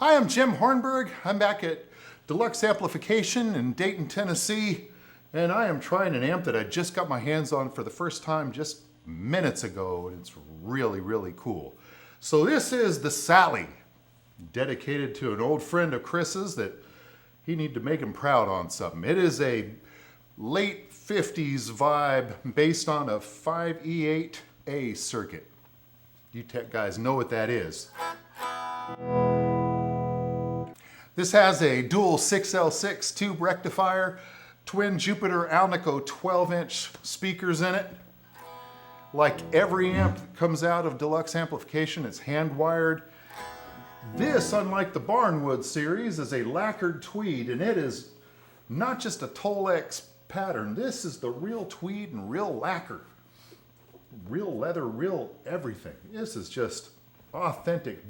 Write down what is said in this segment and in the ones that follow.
Hi, I'm Jim Hornberg. I'm back at Deluxe Amplification in Dayton, Tennessee, and I am trying an amp that I just got my hands on for the first time just minutes ago, and it's really, really cool. So this is the Salley, dedicated to an old friend of Chris's that he need to make him proud on something. It is a late 50s vibe based on a 5E8A circuit. You tech guys know what that is. This has a dual 6L6 tube rectifier, twin Jupiter AlNiCo 12-inch speakers in it. Like every amp that comes out of Deluxe Amplification, it's hand-wired. This, unlike the Barnwood series, is a lacquered tweed, and it is not just a Tolex pattern. This is the real tweed and real lacquer. Real leather, real everything. This is just authentic,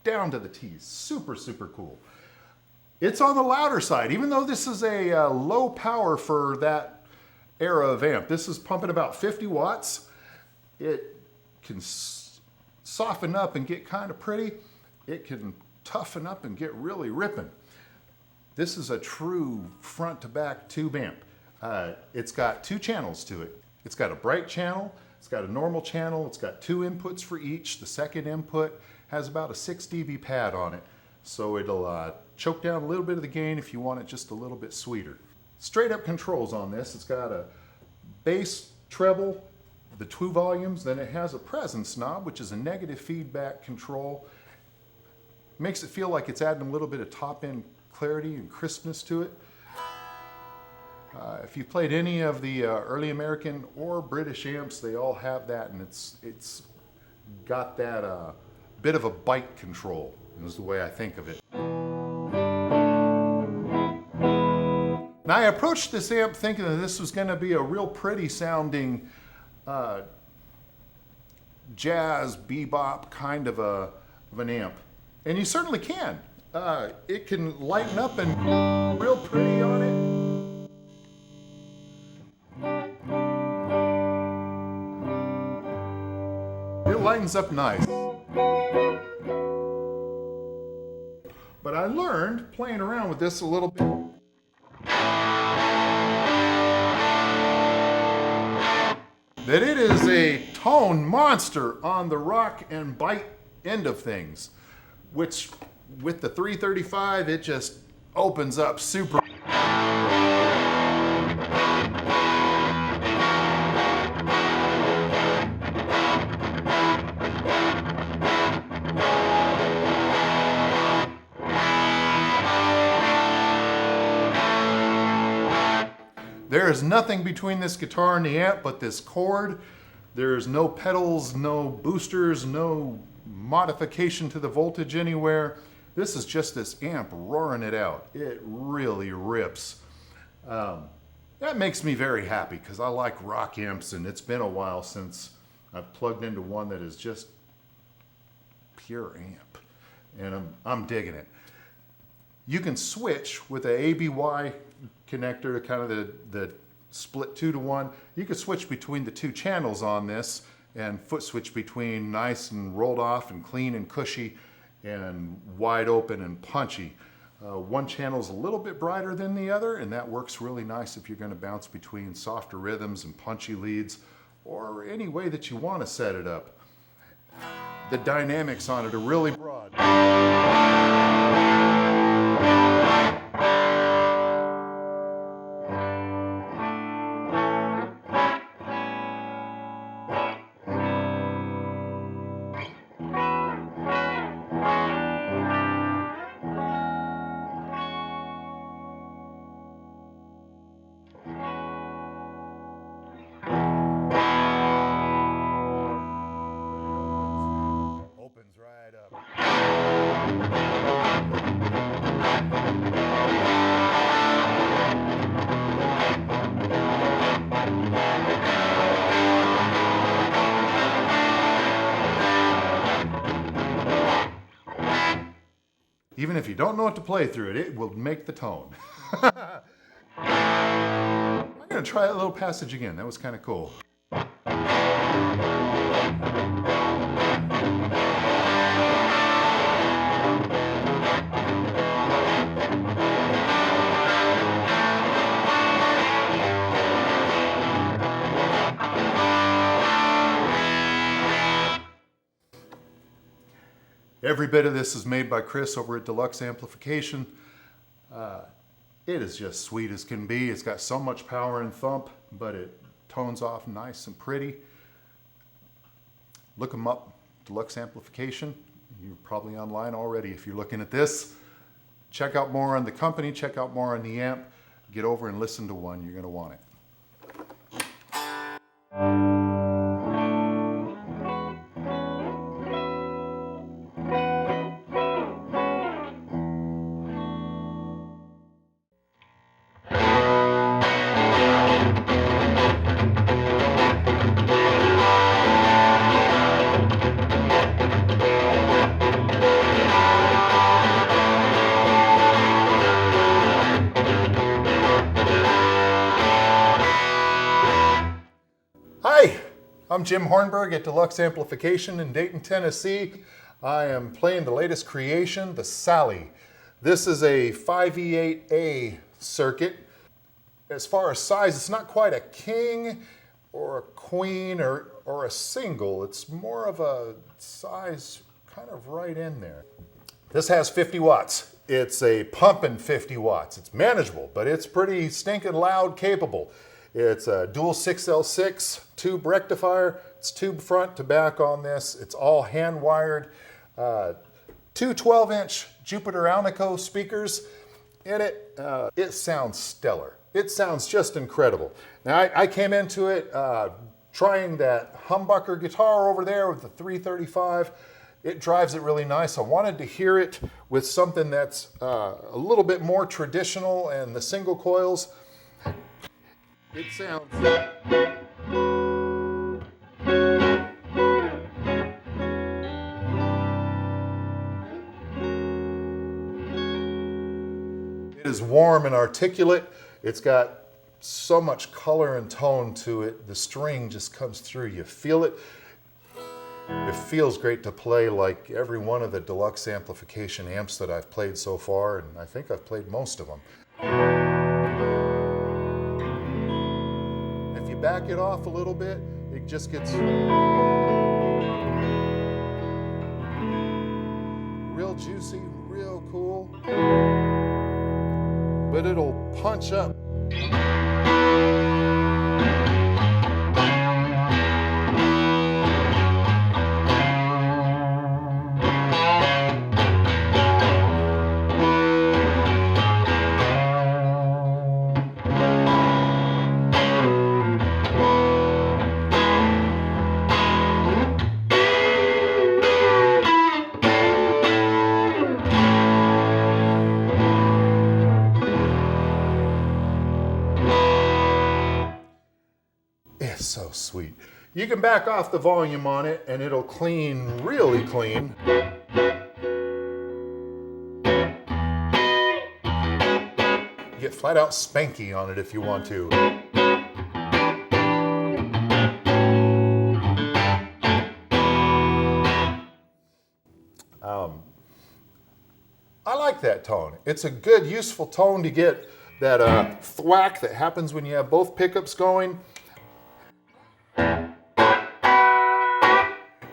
down to the T's. Super, super cool. It's on the louder side, even though this is a low power for that era of amp. This is pumping about 50 watts. It can soften up and get kind of pretty. It can toughen up and get really ripping. This is a true front to back tube amp. It's got two channels to it. It's got a bright channel, it's got a normal channel, it's got two inputs for each. The second input has about a 6 dB pad on it, so it'll choke down a little bit of the gain if you want it just a little bit sweeter. Straight up controls on this. It's got a bass, treble, the 2 volumes, then it has a presence knob, which is a negative feedback control. Makes it feel like it's adding a little bit of top-end clarity and crispness to it. If you've played any of the early American or British amps, they all have that, and it's got that bit of a bite control, is the way I think of it. Now, I approached this amp thinking that this was going to be a real pretty sounding jazz, bebop kind of an amp. And you certainly can. It can lighten up and real pretty on it. It lightens up nice. But I learned playing around with this a little bit that it is a tone monster on the rock and bite end of things, which with the 335 it just opens up super. There is nothing between this guitar and the amp but this cord. There's no pedals, no boosters, no modification to the voltage anywhere. This is just this amp roaring it out. It really rips. That makes me very happy because I like rock amps, and it's been a while since I've plugged into one that is just pure amp, and I'm digging it. You can switch with a ABY connector to kind of the split 2-to-1. You can switch between the two channels on this and foot switch between nice and rolled off and clean and cushy and wide open and punchy. One channel is a little bit brighter than the other, and that works really nice if you're going to bounce between softer rhythms and punchy leads, or any way that you want to set it up. The dynamics on it are really broad. Even if you don't know what to play through it, it will make the tone. I'm going to try that little passage again. That was kind of cool. Every bit of this is made by Chris over at Deluxe Amplification. It is just sweet as can be. It's got so much power and thump, but it tones off nice and pretty. Look them up, Deluxe Amplification. You're probably online already if you're looking at this. Check out more on the company, check out more on the amp. Get over and listen to one, you're gonna want it. Hi, I'm Jim Hornberg at Deluxe Amplification in Dayton, Tennessee. I am playing the latest creation, the Salley. This is a 5E8A circuit. As far as size, it's not quite a king or a queen or a single. It's more of a size kind of right in there. This has 50 watts. It's a pumping 50 watts. It's manageable, but it's pretty stinking loud capable. It's a dual 6L6 tube rectifier. It's tube front to back on this. It's all hand wired. Two 12-inch Jupiter AlNiCo speakers in it. It sounds stellar. It sounds just incredible. Now I came into it trying that humbucker guitar over there with the 335. It drives it really nice. I wanted to hear it with something that's a little bit more traditional and the single coils. It sounds... It is warm and articulate. It's got so much color and tone to it. The string just comes through. You feel it. It feels great to play like every one of the Deluxe Amplification amps that I've played so far, and I think I've played most of them. If you back it off a little bit, it just gets real juicy, real cool, but it'll punch up. It's so sweet. You can back off the volume on it and it'll clean really clean. Get flat out spanky on it if you want to. I like that tone. It's a good, useful tone to get that thwack that happens when you have both pickups going.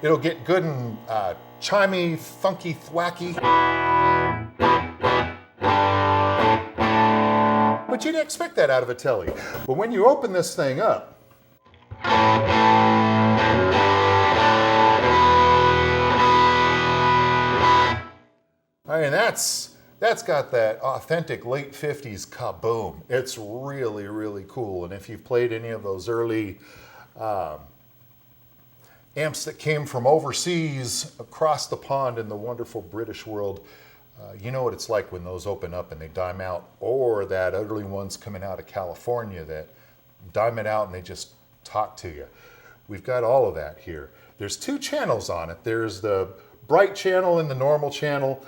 It'll get good and chimey, funky, thwacky. But you'd expect that out of a Telly. But when you open this thing up, I mean, that's got that authentic late 50s kaboom. It's really, really cool. And if you've played any of those early amps that came from overseas across the pond in the wonderful British world, you know what it's like when those open up and they dime out, or that early ones coming out of California that dime it out and they just talk to you. We've got all of that here. There's two channels on it. There's the bright channel and the normal channel.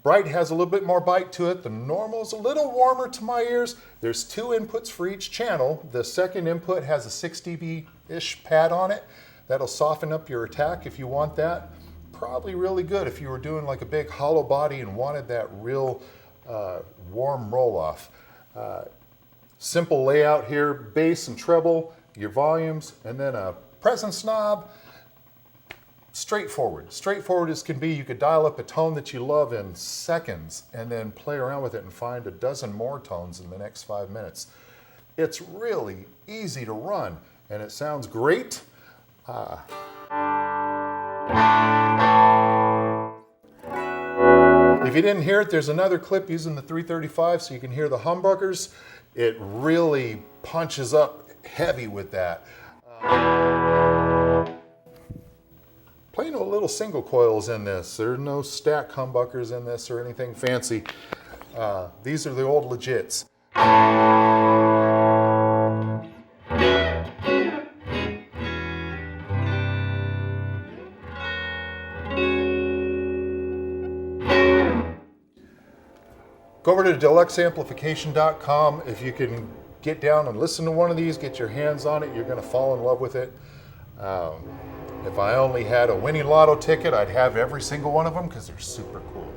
Bright has a little bit more bite to it. The normal is a little warmer to my ears. There's two inputs for each channel. The second input has a 6 dB-ish pad on it. That'll soften up your attack if you want that. Probably really good if you were doing like a big hollow body and wanted that real warm roll-off. Simple layout here, bass and treble, your volumes, and then a presence knob. straightforward as can be. You could dial up a tone that you love in seconds and then play around with it and find a dozen more tones in the next 5 minutes. It's really easy to run and it sounds great. If you didn't hear it, there's another clip using the 335 so you can hear the humbuckers. It really punches up heavy with that. Plain old little single coils in this. There are no stack humbuckers in this or anything fancy. These are the old legits. Go over to deluxeamplification.com. If you can get down and listen to one of these, get your hands on it, you're going to fall in love with it. If I only had a winning lotto ticket, I'd have every single one of them because they're super cool.